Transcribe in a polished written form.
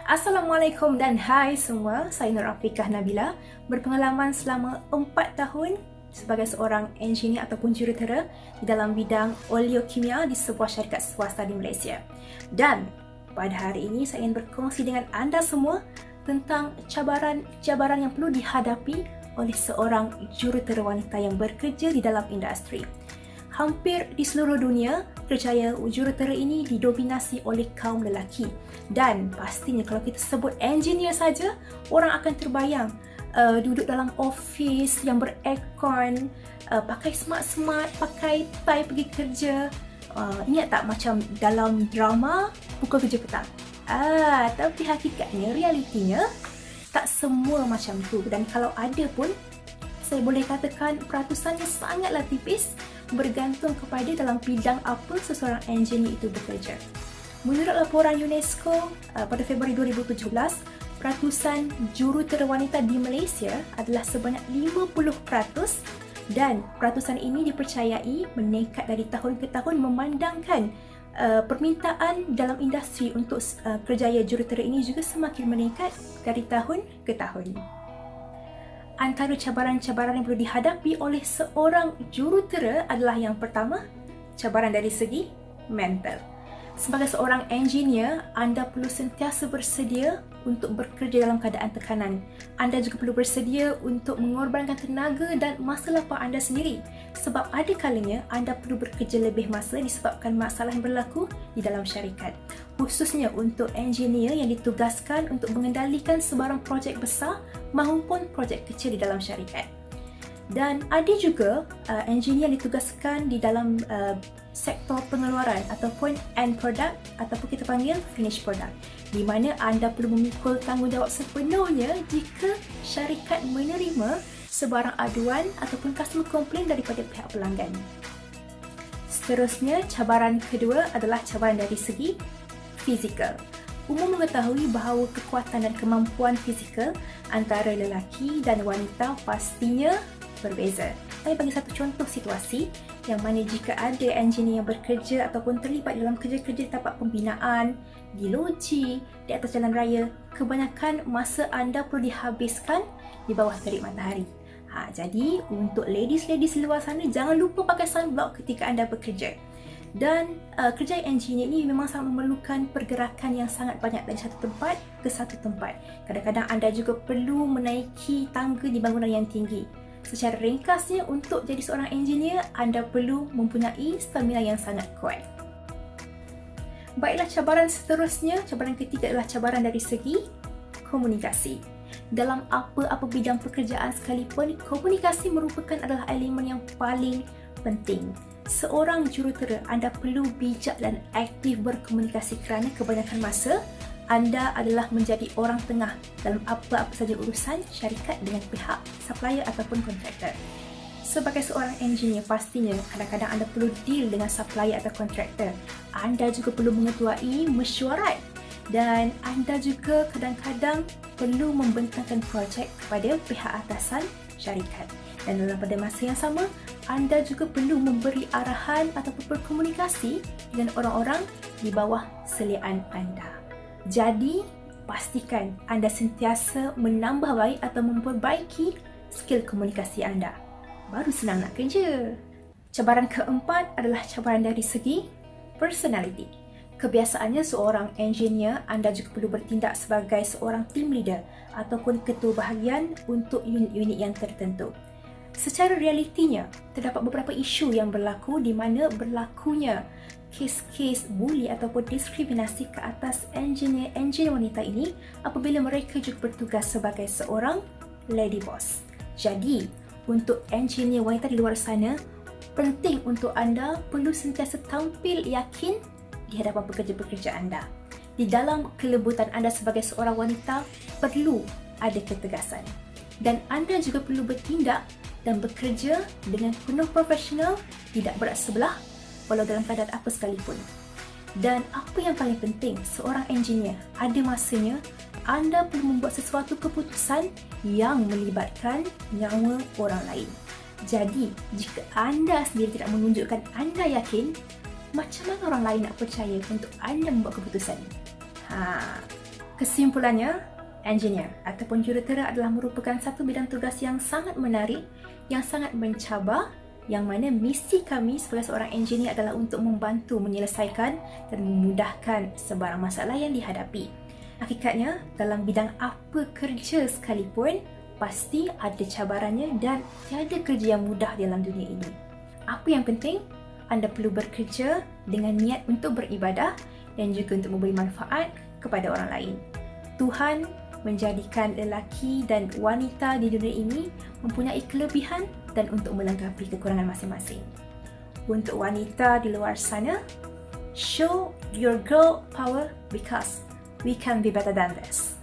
Assalamualaikum dan hai semua, saya Nur Afiqah Nabila, berpengalaman selama 4 tahun sebagai seorang engineer ataupun jurutera di dalam bidang oleokimia di sebuah syarikat swasta di Malaysia. Dan pada hari ini saya ingin berkongsi dengan anda semua tentang cabaran yang perlu dihadapi oleh seorang jurutera wanita yang bekerja di dalam industri. Hampir di seluruh dunia, kerjaya jurutera ini didominasi oleh kaum lelaki. Dan pastinya kalau kita sebut engineer saja, orang akan terbayang duduk dalam office yang beraircon, pakai smart-smart, pakai tie pergi kerja. Ingat tak macam dalam drama pukul kerja petang? Tapi hakikatnya, realitinya tak semua macam tu. Dan kalau ada pun, saya boleh katakan peratusannya sangatlah tipis, bergantung kepada dalam bidang apa seseorang engineer itu bekerja. Menurut laporan UNESCO pada Februari 2017, peratusan jurutera wanita di Malaysia adalah sebanyak 50% dan peratusan ini dipercayai meningkat dari tahun ke tahun memandangkan permintaan dalam industri untuk kerjaya jurutera ini juga semakin meningkat dari tahun ke tahun. Antara cabaran-cabaran yang perlu dihadapi oleh seorang jurutera adalah yang pertama, cabaran dari segi mental. Sebagai seorang engineer, anda perlu sentiasa bersedia untuk bekerja dalam keadaan tekanan. Anda juga perlu bersedia untuk mengorbankan tenaga dan masa lapang anda sendiri. Sebab ada kalanya anda perlu bekerja lebih masa disebabkan masalah yang berlaku di dalam syarikat. Khususnya untuk engineer yang ditugaskan untuk mengendalikan sebarang projek besar maupun projek kecil di dalam syarikat. Dan ada juga engineer yang ditugaskan di dalam sektor pengeluaran ataupun end product ataupun kita panggil finish product, di mana anda perlu memikul tanggungjawab sepenuhnya jika syarikat menerima sebarang aduan ataupun customer complaint daripada pihak pelanggan. Seterusnya, cabaran kedua adalah cabaran dari segi fizikal. Umum mengetahui bahawa kekuatan dan kemampuan fizikal antara lelaki dan wanita pastinya berbeza. Saya bagi satu contoh situasi yang mana jika ada engineer yang bekerja ataupun terlibat dalam kerja-kerja di tempat pembinaan, di loji, di atas jalan raya, kebanyakan masa anda perlu dihabiskan di bawah terik matahari. Jadi untuk ladies-ladies luar sana, jangan lupa pakai sunblock ketika anda bekerja. Dan kerja engineer ini memang sangat memerlukan pergerakan yang sangat banyak dari satu tempat ke satu tempat. Kadang-kadang anda juga perlu menaiki tangga di bangunan yang tinggi. Secara ringkasnya, untuk jadi seorang engineer, anda perlu mempunyai stamina yang sangat kuat. Baiklah, cabaran seterusnya, cabaran ketiga adalah cabaran dari segi komunikasi. Dalam apa-apa bidang pekerjaan sekalipun, komunikasi merupakan adalah elemen yang paling penting. Seorang jurutera, anda perlu bijak dan aktif berkomunikasi kerana kebanyakan masa anda adalah menjadi orang tengah dalam apa-apa saja urusan syarikat dengan pihak supplier ataupun kontraktor. Sebagai seorang engineer, pastinya kadang-kadang anda perlu deal dengan supplier atau kontraktor. Anda juga perlu mengetuai mesyuarat dan anda juga kadang-kadang perlu membentangkan projek kepada pihak atasan syarikat. Dan dalam pada masa yang sama, anda juga perlu memberi arahan ataupun berkomunikasi dengan orang-orang di bawah seliaan anda. Jadi, pastikan anda sentiasa menambah baik atau memperbaiki skill komunikasi anda. Baru senang nak kerja. Cabaran keempat adalah cabaran dari segi personality. Kebiasaannya seorang engineer, anda juga perlu bertindak sebagai seorang team leader ataupun ketua bahagian untuk unit-unit yang tertentu. Secara realitinya, terdapat beberapa isu yang berlaku di mana berlakunya kes-kes bully ataupun diskriminasi ke atas engineer wanita ini apabila mereka juga bertugas sebagai seorang lady boss. Jadi, untuk engineer wanita di luar sana, penting untuk anda perlu sentiasa tampil yakin di hadapan pekerja-pekerja anda. Di dalam kelembutan anda sebagai seorang wanita, perlu ada ketegasan. Dan anda juga perlu bertindak dan bekerja dengan penuh profesional, tidak berat sebelah walau dalam keadaan apa sekalipun. Dan apa yang paling penting, seorang engineer, ada masanya anda perlu membuat sesuatu keputusan yang melibatkan nyawa orang lain. Jadi, jika anda sendiri tidak menunjukkan anda yakin, macam mana orang lain nak percaya untuk anda membuat keputusan? Kesimpulannya, engineer ataupun jurutera adalah merupakan satu bidang tugas yang sangat menarik, yang sangat mencabar, yang mana misi kami sebagai seorang engineer adalah untuk membantu menyelesaikan dan memudahkan sebarang masalah yang dihadapi. Hakikatnya, dalam bidang apa kerja sekalipun, pasti ada cabarannya dan tiada kerja yang mudah dalam dunia ini. Apa yang penting? Anda perlu bekerja dengan niat untuk beribadah dan juga untuk memberi manfaat kepada orang lain. Tuhan menjadikan lelaki dan wanita di dunia ini mempunyai kelebihan dan untuk melengkapi kekurangan masing-masing. Untuk wanita di luar sana, show your girl power because we can be better than this.